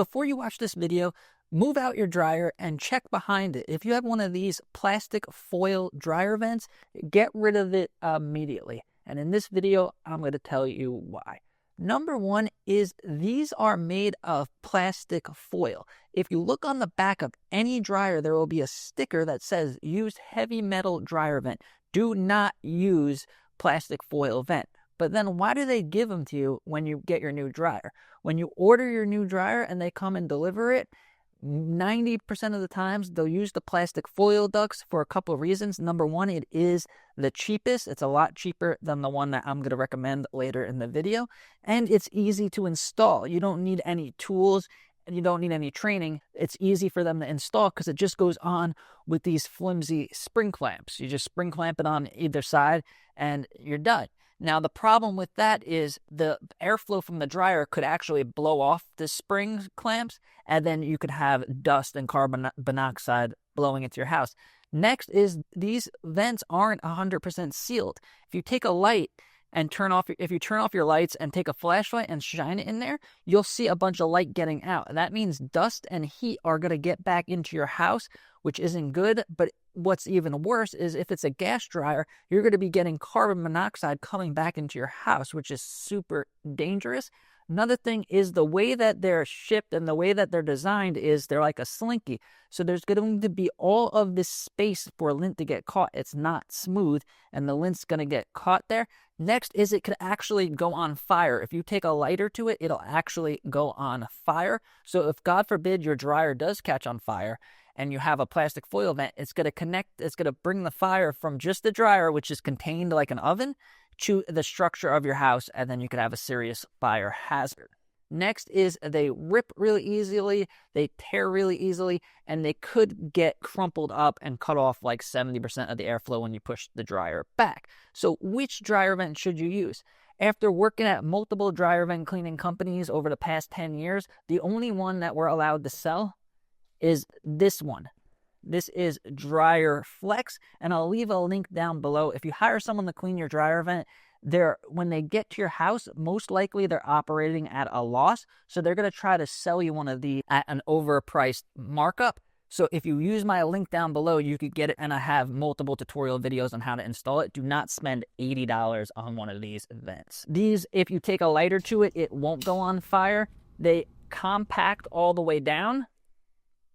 before you watch this video, move out your dryer and check behind it. If you have one of these plastic foil dryer vents, get rid of it immediately. And in this video, I'm going to tell you why. Number one is these are made of plastic foil. If you look on the back of any dryer, there will be a sticker that says use heavy metal dryer vent. Do not use plastic foil vent. But then why do they give them to you when you get your new dryer? When you order your new dryer and they come and deliver it, 90% of the times they'll use the plastic foil ducts for a couple of reasons. Number one, it is the cheapest. It's a lot cheaper than the one that I'm going to recommend later in the video. And it's easy to install. You don't need any tools and you don't need any training. It's easy for them to install because it just goes on with these flimsy spring clamps. You just spring clamp it on either side and you're done. Now, the problem with that is the airflow from the dryer could actually blow off the spring clamps, and then you could have dust and carbon monoxide blowing into your house. Next is these vents aren't 100% sealed. If you take a light and if you turn off your lights and take a flashlight and shine it in there, you'll see a bunch of light getting out. That means dust and heat are going to get back into your house, which isn't good. But what's even worse is if it's a gas dryer, you're going to be getting carbon monoxide coming back into your house, which is super dangerous. Another thing is the way that they're shipped and the way that they're designed is they're like a slinky. So there's going to be all of this space for lint to get caught. It's not smooth and the lint's going to get caught there. Next is it could actually go on fire. If you take a lighter to it, it'll actually go on fire. So if God forbid your dryer does catch on fire and you have a plastic foil vent, it's going to bring the fire from just the dryer, which is contained like an oven, to the structure of your house, and then you could have a serious fire hazard. Next is they rip really easily, they tear really easily, and they could get crumpled up and cut off like 70% of the airflow when you push the dryer back. So which dryer vent should you use? After working at multiple dryer vent cleaning companies over the past 10 years, the only one that we're allowed to sell is this one. This is Dryer Flex, and I'll leave a link down below. If you hire someone to clean your dryer vent, when they get to your house, most likely they're operating at a loss, so they're going to try to sell you one of these at an overpriced markup. So if you use my link down below, you could get it, and I have multiple tutorial videos on how to install it. Do not spend $80 on one of these vents. These, if you take a lighter to it, it won't go on fire. They compact all the way down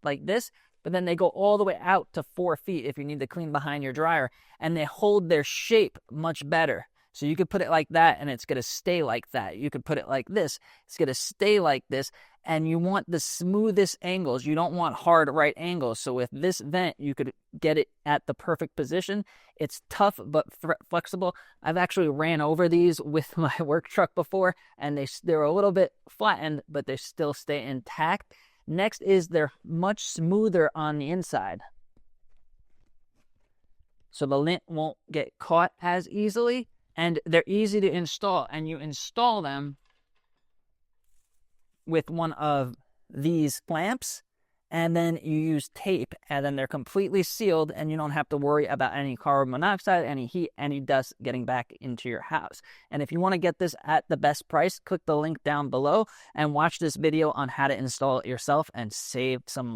like this, but then they go all the way out to 4 feet if you need to clean behind your dryer, and they hold their shape much better. So you could put it like that and it's going to stay like that. You could put it like this, it's going to stay like this, and you want the smoothest angles. You don't want hard right angles. So with this vent, you could get it at the perfect position. It's tough but flexible. I've actually ran over these with my work truck before, and they're a little bit flattened, but they still stay intact. Next is they're much smoother on the inside. So the lint won't get caught as easily, and they're easy to install. And you install them with one of these clamps, and then you use tape, and then they're completely sealed, and you don't have to worry about any carbon monoxide, any heat, any dust getting back into your house. And if you want to get this at the best price, click the link down below and watch this video on how to install it yourself and save some money.